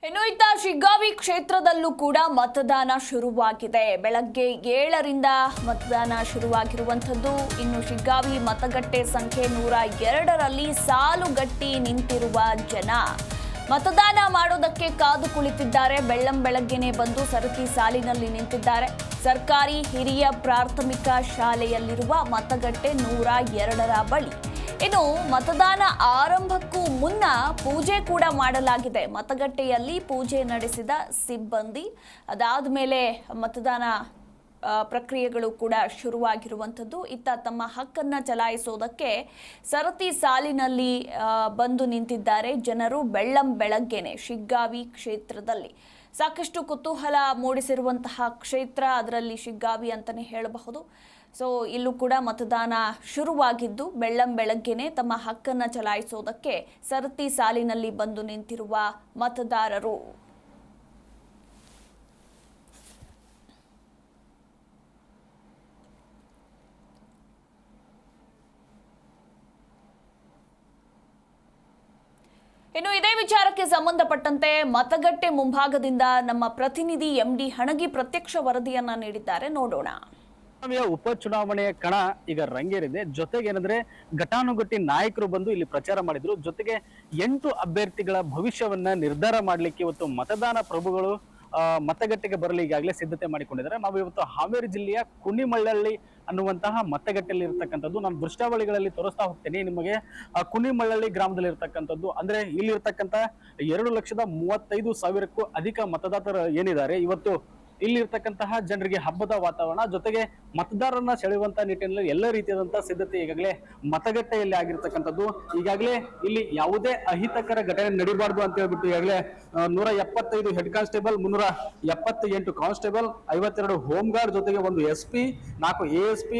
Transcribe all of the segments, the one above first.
ಇನ್ನು ಇತ್ತ ಶಿಗ್ಗಾವಿ ಕ್ಷೇತ್ರದಲ್ಲೂ ಕೂಡ ಮತದಾನ ಶುರುವಾಗಿದೆ. ಬೆಳಗ್ಗೆ 7ರಿಂದ ಮತದಾನ ಶುರುವಾಗಿರುವಂಥದ್ದು. ಇನ್ನು ಶಿಗ್ಗಾವಿ ಮತಗಟ್ಟೆ ಸಂಖ್ಯೆ 102ರಲ್ಲಿ ಸಾಲುಗಟ್ಟಿ ನಿಂತಿರುವ ಜನ ಮತದಾನ ಮಾಡೋದಕ್ಕೆ ಕಾದು ಕುಳಿತಿದ್ದಾರೆ. ಬೆಳ್ಳಂಬೆಳಗ್ಗೆನೆ ಬಂದು ಸರತಿ ಸಾಲಿನಲ್ಲಿ ನಿಂತಿದ್ದಾರೆ. ಸರ್ಕಾರಿ ಹಿರಿಯ ಪ್ರಾಥಮಿಕ ಶಾಲೆಯಲ್ಲಿರುವ ಮತಗಟ್ಟೆ 102ರ ಬಳಿ ಇನ್ನು ಮತದಾನ ಆರಂಭಕ್ಕೂ ಮುನ್ನ ಪೂಜೆ ಕೂಡ ಮಾಡಲಾಗಿದೆ. ಮತಗಟ್ಟೆಯಲ್ಲಿ ಪೂಜೆ ನಡೆಸಿದ ಸಿಬ್ಬಂದಿ ಅದಾದ ಮೇಲೆ ಮತದಾನ ಪ್ರಕ್ರಿಯೆಗಳು ಕೂಡ ಶುರುವಾಗಿರುವಂಥದ್ದು. ಇತ್ತ ತಮ್ಮ ಹಕ್ಕನ್ನು ಚಲಾಯಿಸೋದಕ್ಕೆ ಸರತಿ ಸಾಲಿನಲ್ಲಿ ಬಂದು ನಿಂತಿದ್ದಾರೆ ಜನರು. ಬೆಳ್ಳಂಬೆಳಗ್ಗೆನೆ ಶಿಗ್ಗಾವಿ ಕ್ಷೇತ್ರದಲ್ಲಿ ಸಾಕಷ್ಟು ಕುತೂಹಲ ಮೂಡಿಸಿರುವಂತಹ ಕ್ಷೇತ್ರ, ಅದರಲ್ಲಿ ಶಿಗ್ಗಾವಿ ಅಂತಲೇ ಹೇಳಬಹುದು. ಸೊ ಇಲ್ಲೂ ಕೂಡ ಮತದಾನ ಶುರುವಾಗಿದ್ದು ಬೆಳ್ಳಂಬೆಳಗ್ಗೆನೆ ತಮ್ಮ ಹಕ್ಕನ್ನು ಚಲಾಯಿಸೋದಕ್ಕೆ ಸರತಿ ಸಾಲಿನಲ್ಲಿ ಬಂದು ನಿಂತಿರುವ ಮತದಾರರು. ಇನ್ನು ಇದೇ ವಿಚಾರಕ್ಕೆ ಸಂಬಂಧಪಟ್ಟಂತೆ ಮತಗಟ್ಟೆ ಮುಂಭಾಗದಿಂದ ನಮ್ಮ ಪ್ರತಿನಿಧಿ MD ಹಣಗಿ ಪ್ರತ್ಯಕ್ಷ ವರದಿಯನ್ನ ನೀಡಿದ್ದಾರೆ, ನೋಡೋಣ. ಉಪಚುನಾವಣೆಯ ಕಣ ಈಗ ರಂಗೇರಿದೆ. ಜೊತೆಗೆ ಏನಂದ್ರೆ ಘಟಾನುಘಟಿ ನಾಯಕರು ಬಂದು ಇಲ್ಲಿ ಪ್ರಚಾರ ಮಾಡಿದ್ರು. ಜೊತೆಗೆ 8 ಅಭ್ಯರ್ಥಿಗಳ ಭವಿಷ್ಯವನ್ನ ನಿರ್ಧಾರ ಮಾಡ್ಲಿಕ್ಕೆ ಇವತ್ತು ಮತದಾನ ಪ್ರಭುಗಳು ಮತಗಟ್ಟೆಗೆ ಬರಲು ಈಗಾಗಲೇ ಸಿದ್ಧತೆ ಮಾಡಿಕೊಂಡಿದ್ದಾರೆ. ನಾವು ಇವತ್ತು ಹಾವೇರಿ ಜಿಲ್ಲೆಯ ಕುಣಿಮಳ್ಳಳ್ಳಿ ಅನ್ನುವಂತಹ ಮತಗಟ್ಟೆಯಲ್ಲಿ ಇರ್ತಕ್ಕಂಥದ್ದು. ನಾನು ದೃಶ್ಯಾವಳಿಗಳಲ್ಲಿ ತೋರಿಸ್ತಾ ಹೋಗ್ತೇನೆ ನಿಮಗೆ. ಕುಣಿಮಳ್ಳಳ್ಳಿ ಗ್ರಾಮದಲ್ಲಿ ಇರ್ತಕ್ಕಂಥದ್ದು ಅಂದ್ರೆ ಇಲ್ಲಿ ಇರ್ತಕ್ಕಂಥ 2,35,000ಕ್ಕೂ ಅಧಿಕ ಮತದಾರರು ಏನಿದ್ದಾರೆ ಇವತ್ತು ಇಲ್ಲಿ ಇರ್ತಕ್ಕಂತಹ ಜನರಿಗೆ ಹಬ್ಬದ ವಾತಾವರಣ, ಜೊತೆಗೆ ಮತದಾರರನ್ನ ಸೆಳೆಯುವಂತಹ ನಿಟ್ಟಿನಲ್ಲಿ ಎಲ್ಲ ರೀತಿಯಾದಂತಹ ಸಿದ್ಧತೆ ಈಗಾಗಲೇ ಮತಗಟ್ಟೆಯಲ್ಲಿ ಆಗಿರ್ತಕ್ಕಂಥದ್ದು. ಈಗಾಗಲೇ ಇಲ್ಲಿ ಯಾವುದೇ ಅಹಿತಕರ ಘಟನೆ ನಡೀಬಾರ್ದು ಅಂತ ಹೇಳ್ಬಿಟ್ಟು ಈಗಾಗಲೇ 175 head constable, 378 constable, 52 home guard, ಜೊತೆಗೆ 1 SP, 4 ASP,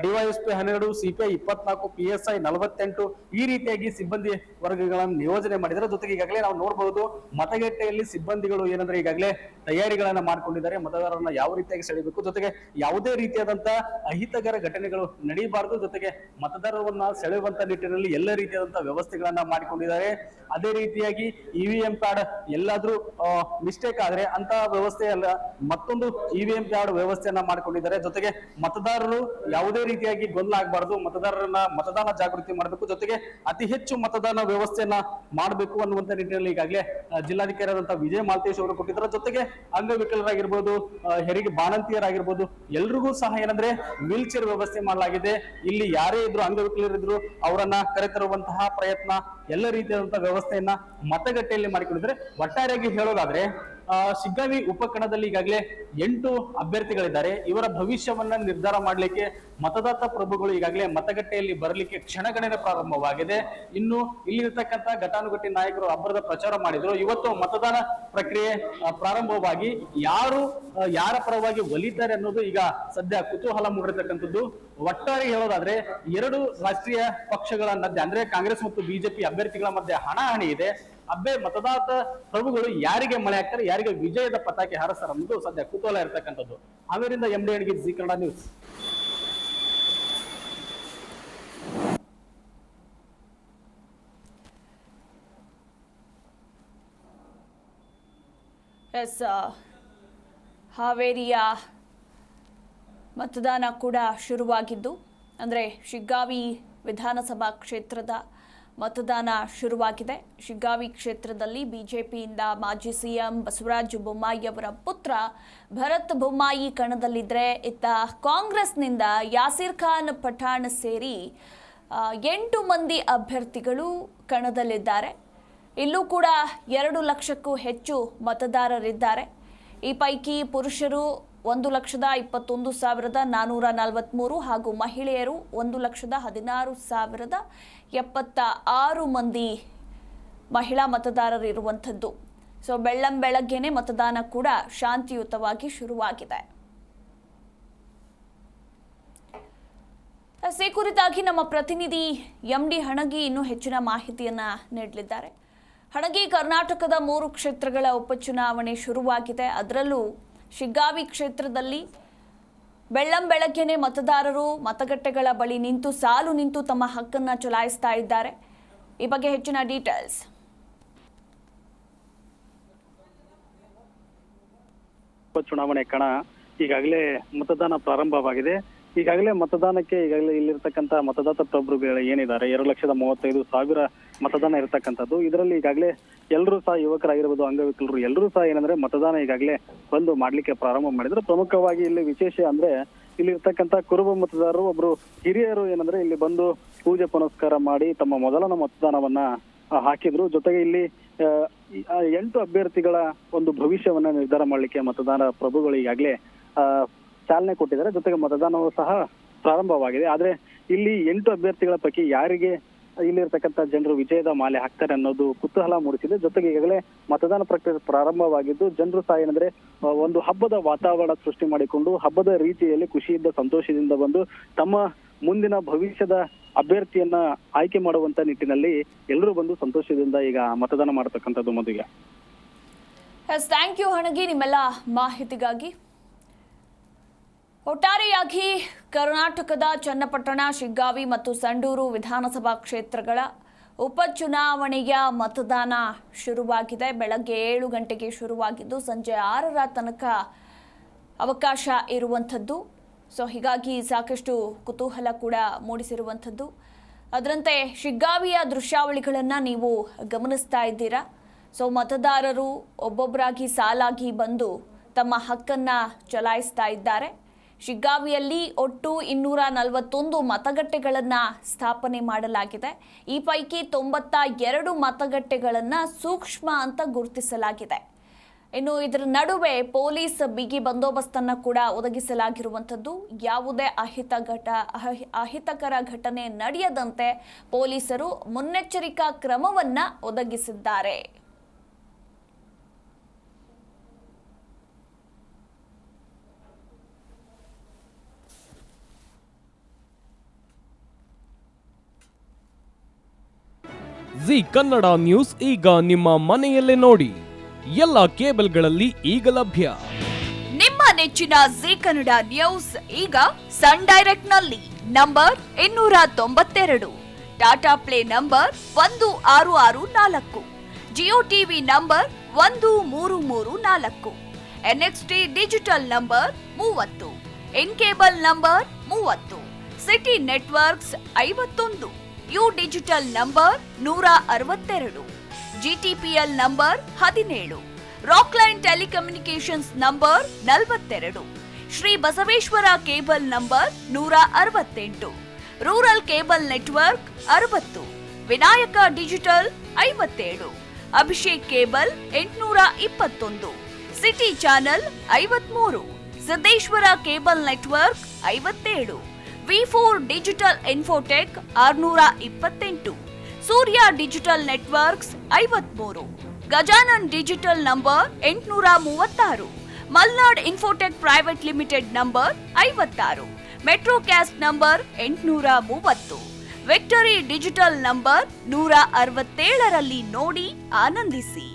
DYSP 12, CPI 24, PSI 48 ಈ ರೀತಿಯಾಗಿ ಸಿಬ್ಬಂದಿ ವರ್ಗಗಳನ್ನು ನಿಯೋಜನೆ ಮಾಡಿದ್ದಾರೆ. ಜೊತೆಗೆ ಈಗಾಗಲೇ ನಾವು ನೋಡಬಹುದು ಮತಗಟ್ಟೆಯಲ್ಲಿ ಸಿಬ್ಬಂದಿಗಳು ಏನಂದ್ರೆ ಈಗಾಗಲೇ ತಯಾರಿಗಳನ್ನ ಮಾಡ್ಕೊಂಡಿದ್ದಾರೆ. ಮತದಾರರನ್ನ ಯಾವ ರೀತಿಯಾಗಿ ಸೆಳೆಯಬೇಕು, ಜೊತೆಗೆ ಯಾವುದೇ ರೀತಿಯಾದಂತಹ ಅಹಿತಕರ ಘಟನೆಗಳು ನಡೀಬಾರದು, ಜೊತೆಗೆ ಮತದಾರರನ್ನ ಸೆಳೆಯುವಂತ ನಿಟ್ಟಿನಲ್ಲಿ ಎಲ್ಲ ರೀತಿಯಾದಂತಹ ವ್ಯವಸ್ಥೆಗಳನ್ನ ಮಾಡಿಕೊಂಡಿದ್ದಾರೆ. ಅದೇ ರೀತಿಯಾಗಿ EVM ಪ್ಯಾಡ್ ಎಲ್ಲಾದ್ರೂ ಮಿಸ್ಟೇಕ್ ಆದ್ರೆ ಅಂತ ವ್ಯವಸ್ಥೆ ಅಲ್ಲ, ಮತ್ತೊಂದು EVM ಪ್ಯಾಡ್ ವ್ಯವಸ್ಥೆಯನ್ನ ಮಾಡ್ಕೊಂಡಿದ್ದಾರೆ. ಜೊತೆಗೆ ಮತದಾರರು ಯಾವುದೇ ರೀತಿಯಾಗಿ ಗೊಂದಲ ಆಗಬಾರದು, ಮತದಾರರನ್ನ ಮತದಾನ ಜಾಗೃತಿ ಮಾಡಬೇಕು, ಜೊತೆಗೆ ಅತಿ ಹೆಚ್ಚು ಮತದಾನ ವ್ಯವಸ್ಥೆಯನ್ನ ಮಾಡಬೇಕು ಅನ್ನುವಂತ ನಿಟ್ಟಿನಲ್ಲಿ ಈಗಾಗಲೇ ಜಿಲ್ಲಾಧಿಕಾರಿಯಾದಂತಹ ವಿಜಯ ಮಾಲ್ತೇಶ್ ಅವರು ಕೊಟ್ಟಿದ್ದಾರೆ. ಜೊತೆಗೆ ಅಂಗವಿಕಲರಾಗಿರ್ಬೋದು, ಹೆರಿಗೆ ಬಾಣಂತಿಯರಾಗಿರ್ಬೋದು, ಎಲ್ರಿಗೂ ಸಹ ಏನಂದ್ರೆ ವೀಲ್ ಚೇರ್ ವ್ಯವಸ್ಥೆ ಮಾಡಲಾಗಿದೆ. ಇಲ್ಲಿ ಯಾರೇ ಇದ್ರು ಅಂಗವಿಕಲರಿದ್ರು ಅವರನ್ನ ಕರೆತರುವಂತಹ ಪ್ರಯತ್ನ, ಎಲ್ಲ ರೀತಿಯಾದಂತಹ ವ್ಯವಸ್ಥೆಯನ್ನ ಮತಗಟ್ಟೆಯಲ್ಲಿ ಮಾಡಿಕೊಂಡಿದ್ದಾರೆ. ಒಟ್ಟಾರೆಯಾಗಿ ಹೇಳೋದಾದ್ರೆ ಶಿಗ್ಗಾವಿ ಉಪಕಣದಲ್ಲಿ ಈಗಾಗಲೇ 8 ಅಭ್ಯರ್ಥಿಗಳಿದ್ದಾರೆ. ಇವರ ಭವಿಷ್ಯವನ್ನ ನಿರ್ಧಾರ ಮಾಡಲಿಕ್ಕೆ ಮತದಾತ ಪ್ರಭುಗಳು ಈಗಾಗಲೇ ಮತಗಟ್ಟೆಯಲ್ಲಿ ಬರಲಿಕ್ಕೆ ಕ್ಷಣಗಣನೆ ಪ್ರಾರಂಭವಾಗಿದೆ. ಇನ್ನು ಇಲ್ಲಿರ್ತಕ್ಕಂಥ ಘಟಾನುಘಟಿ ನಾಯಕರು ಅಬ್ಬರದ ಪ್ರಚಾರ ಮಾಡಿದ್ರು. ಇವತ್ತು ಮತದಾನ ಪ್ರಕ್ರಿಯೆ ಪ್ರಾರಂಭವಾಗಿ ಯಾರ ಪರವಾಗಿ ಒಲಿತಾರೆ ಅನ್ನೋದು ಈಗ ಸದ್ಯ ಕುತೂಹಲ ಮೂಡಿರ್ತಕ್ಕಂಥದ್ದು. ಒಟ್ಟಾರೆ ಹೇಳೋದಾದ್ರೆ 2 ರಾಷ್ಟ್ರೀಯ ಪಕ್ಷಗಳ ಮಧ್ಯೆ ಅಂದ್ರೆ ಕಾಂಗ್ರೆಸ್ ಮತ್ತು ಬಿಜೆಪಿ ಅಭ್ಯರ್ಥಿಗಳ ಮಧ್ಯೆ ಹಣಾಹಣಿ ಇದೆ. ಮತದಾತ ಪ್ರಭುಗಳು ಯಾರಿಗೆ ಮಳೆ ಹಾಕ್ತಾರೆ, ಯಾರಿಗೆ ವಿಜಯದ ಪತಾಕೆ ಹಾರಿಸ್ತಾರೆ ಅನ್ನೋದು ಸದ್ಯ ಕುತೂಹಲ ಇರ್ತಕ್ಕಂಥದ್ದು. ಹಾವೇರಿಂದ MD Hanagi, G Kannada news. ಹಾವೇರಿಯ ಮತದಾನ ಕೂಡ ಶುರುವಾಗಿದ್ದು, ಅಂದರೆ ಶಿಗ್ಗಾವಿ ವಿಧಾನಸಭಾ ಕ್ಷೇತ್ರದ ಮತದಾನ ಶುರುವಾಗಿದೆ. ಶಿಗ್ಗಾವಿ ಕ್ಷೇತ್ರದಲ್ಲಿ ಬಿಜೆಪಿಯಿಂದ ಮಾಜಿ CM ಬಸವರಾಜ ಬೊಮ್ಮಾಯಿ ಅವರ ಪುತ್ರ ಭರತ್ ಬೊಮ್ಮಾಯಿ ಕಣದಲ್ಲಿದ್ದರೆ, ಇತ್ತ ಕಾಂಗ್ರೆಸ್ನಿಂದ ಯಾಸೀರ್ ಖಾನ್ ಪಠಾಣ್ ಸೇರಿ 8 ಮಂದಿ ಅಭ್ಯರ್ಥಿಗಳು ಕಣದಲ್ಲಿದ್ದಾರೆ. ಇಲ್ಲೂ ಕೂಡ 2 ಲಕ್ಷಕ್ಕೂ ಹೆಚ್ಚು ಮತದಾರರಿದ್ದಾರೆ. ಈ ಪೈಕಿ ಪುರುಷರು 1,21,443 ಹಾಗೂ ಮಹಿಳೆಯರು 1,16,076 ಮಂದಿ ಮಹಿಳಾ ಮತದಾರರಿರುವಂಥದ್ದು. ಸೊ ಬೆಳ್ಳಂಬೆಳಗ್ಗೆನೆ ಮತದಾನ ಕೂಡ ಶಾಂತಿಯುತವಾಗಿ ಶುರುವಾಗಿದೆ. ಈ ಕುರಿತಾಗಿ ನಮ್ಮ ಪ್ರತಿನಿಧಿ MD ಹಣಗಿ ಇನ್ನೂ ಹೆಚ್ಚಿನ ಮಾಹಿತಿಯನ್ನ ನೀಡಲಿದ್ದಾರೆ. ಹಣಗಿ, ಕರ್ನಾಟಕದ 3 ಕ್ಷೇತ್ರಗಳ ಉಪಚುನಾವಣೆ ಶುರುವಾಗಿದೆ. ಅದರಲ್ಲೂ ಶಿಗ್ಗಾವಿ ಕ್ಷೇತ್ರದಲ್ಲಿ ಬೆಳ್ಳಂಬೆಳಗ್ಗೆನೆ ಮತದಾರರು ಮತಗಟ್ಟೆಗಳ ಬಳಿ ಸಾಲು ನಿಂತು ತಮ್ಮ ಹಕ್ಕನ್ನು ಚಲಾಯಿಸ್ತಾ ಇದ್ದಾರೆ. ಈ ಬಗ್ಗೆ ಹೆಚ್ಚಿನ ಡೀಟೇಲ್ಸ್. ಉಪಚುನಾವಣೆ ಕಣ ಈಗಾಗಲೇ ಮತದಾನ ಪ್ರಾರಂಭವಾಗಿದೆ. ಈಗಾಗಲೇ ಮತದಾನಕ್ಕೆ ಇಲ್ಲಿರ್ತಕ್ಕಂಥ ಮತದಾತ ಪ್ರಭುಗಳು ಏನಿದ್ದಾರೆ 2,35,000 ಮತದಾನ ಇರತಕ್ಕಂಥದ್ದು. ಇದರಲ್ಲಿ ಈಗಾಗಲೇ ಎಲ್ಲರೂ ಸಹ ಯುವಕರಾಗಿರ್ಬೋದು, ಅಂಗವಿಕಲರು ಎಲ್ಲರೂ ಸಹ ಏನಂದ್ರೆ ಮತದಾನ ಈಗಾಗಲೇ ಬಂದು ಮಾಡ್ಲಿಕ್ಕೆ ಪ್ರಾರಂಭ ಮಾಡಿದ್ರು. ಪ್ರಮುಖವಾಗಿ ಇಲ್ಲಿ ವಿಶೇಷ ಅಂದ್ರೆ ಇಲ್ಲಿರ್ತಕ್ಕಂಥ ಕುರುಬ ಮತದಾರರು ಒಬ್ರು ಹಿರಿಯರು ಏನಂದ್ರೆ ಇಲ್ಲಿ ಬಂದು ಪೂಜೆ ಪುನಸ್ಕಾರ ಮಾಡಿ ತಮ್ಮ ಮೊದಲನ ಮತದಾನವನ್ನ ಹಾಕಿದ್ರು. ಜೊತೆಗೆ ಇಲ್ಲಿ 8 ಅಭ್ಯರ್ಥಿಗಳ ಒಂದು ಭವಿಷ್ಯವನ್ನ ನಿರ್ಧಾರ ಮಾಡ್ಲಿಕ್ಕೆ ಮತದಾನ ಪ್ರಭುಗಳು ಈಗಾಗಲೇ ಚಾಲನೆ ಕೊಟ್ಟಿದ್ದಾರೆ. ಜೊತೆಗೆ ಮತದಾನವೂ ಸಹ ಪ್ರಾರಂಭವಾಗಿದೆ. ಆದ್ರೆ ಇಲ್ಲಿ 8 ಅಭ್ಯರ್ಥಿಗಳ ಪೈಕಿ ಯಾರಿಗೆ ಇಲ್ಲಿರ್ತಕ್ಕಂಥ ಜನರು ವಿಜಯದ ಮಾಲೆ ಹಾಕ್ತಾರೆ ಅನ್ನೋದು ಕುತೂಹಲ ಮೂಡಿಸಿದೆ. ಜೊತೆಗೆ ಈಗಾಗಲೇ ಮತದಾನ ಪ್ರಕ್ರಿಯೆ ಪ್ರಾರಂಭವಾಗಿದ್ದು ಜನರು ಸಹ ಏನಂದ್ರೆ ಒಂದು ಹಬ್ಬದ ವಾತಾವರಣ ಸೃಷ್ಟಿ ಮಾಡಿಕೊಂಡು ಹಬ್ಬದ ರೀತಿಯಲ್ಲಿ ಖುಷಿಯಿಂದ ಸಂತೋಷದಿಂದ ಬಂದು ತಮ್ಮ ಮುಂದಿನ ಭವಿಷ್ಯದ ಅಭ್ಯರ್ಥಿಯನ್ನ ಆಯ್ಕೆ ಮಾಡುವಂತ ನಿಟ್ಟಿನಲ್ಲಿ ಎಲ್ಲರೂ ಬಂದು ಸಂತೋಷದಿಂದ ಈಗ ಮತದಾನ ಮಾಡತಕ್ಕಂಥದ್ದು. ಮದುವೆ ಥ್ಯಾಂಕ್ ಯು ಹಣಗಿ ನಿಮ್ಮೆಲ್ಲ ಮಾಹಿತಿಗಾಗಿ. ಒಟ್ಟಾರೆಯಾಗಿ ಕರ್ನಾಟಕದ ಚನ್ನಪಟ್ಟಣ, ಶಿಗ್ಗಾವಿ ಮತ್ತು ಸಂಡೂರು ವಿಧಾನಸಭಾ ಕ್ಷೇತ್ರಗಳ ಉಪಚುನಾವಣೆಯ ಮತದಾನ ಶುರುವಾಗಿದೆ. ಬೆಳಗ್ಗೆ 7 ಗಂಟೆಗೆ ಶುರುವಾಗಿದ್ದು ಸಂಜೆ 6ರ ತನಕ ಅವಕಾಶ ಇರುವಂಥದ್ದು. ಸೊ ಹೀಗಾಗಿ ಸಾಕಷ್ಟು ಕುತೂಹಲ ಕೂಡ ಮೂಡಿಸಿರುವಂಥದ್ದು. ಅದರಂತೆ ಶಿಗ್ಗಾವಿಯ ದೃಶ್ಯಾವಳಿಗಳನ್ನು ನೀವು ಗಮನಿಸ್ತಾ ಇದ್ದೀರಾ. ಸೊ ಮತದಾರರು ಒಬ್ಬೊಬ್ಬರಾಗಿ ಸಾಲಾಗಿ ಬಂದು ತಮ್ಮ ಹಕ್ಕನ್ನು ಚಲಾಯಿಸ್ತಾ ಇದ್ದಾರೆ. ಶಿಗ್ಗಾವಿಯಲ್ಲಿ ಒಟ್ಟು 241 ಮತಗಟ್ಟೆಗಳನ್ನು ಸ್ಥಾಪನೆ ಮಾಡಲಾಗಿದೆ. ಈ ಪೈಕಿ 92 ಮತಗಟ್ಟೆಗಳನ್ನು ಸೂಕ್ಷ್ಮ ಅಂತ ಗುರುತಿಸಲಾಗಿದೆ. ಇನ್ನು ಇದರ ನಡುವೆ ಪೊಲೀಸ್ ಬಿಗಿ ಬಂದೋಬಸ್ತನ್ನು ಕೂಡ ಒದಗಿಸಲಾಗಿರುವಂಥದ್ದು. ಯಾವುದೇ ಅಹಿತಕರ ಘಟನೆ ನಡೆಯದಂತೆ ಪೊಲೀಸರು ಮುನ್ನೆಚ್ಚರಿಕಾ ಕ್ರಮವನ್ನು ಒದಗಿಸಿದ್ದಾರೆ. ಜಿ ಕನ್ನಡ ನ್ಯೂಸ್ ಈಗ ನಿಮ್ಮ ಮನೆಯಲ್ಲೇ ನೋಡಿ. ಎಲ್ಲ ಕೇಬಲ್ಗಳಲ್ಲಿ ಈಗ ಲಭ್ಯ. ನಿಮ್ಮ ನೆಚ್ಚಿನ ಜಿ ಕನ್ನಡ ನ್ಯೂಸ್ ಈಗ ಸನ್ ಡೈರೆಕ್ಟ್ ನಲ್ಲಿ number 292, Tata play number 1664, Jio TV number 1334, NXT digital number 30, in cable number 30, city networks 51, U digital number 162, GTPL number 17, Rockline telecommunications number 42, Shri Basaveshwara cable number 168, rural cable network 60, Vinayaka digital 57, Abhishek cable 821, city channel 53, Siddeshwara cable network 57, V4 digital Infotech 628, Surya digital networks 53, Gajanan digital number 836, Malnad Infotech Private Limited number 56, Metrocast number 830, Victory Digital number 167ರಲ್ಲಿ ನೋಡಿ ಆನಂದಿಸಿ.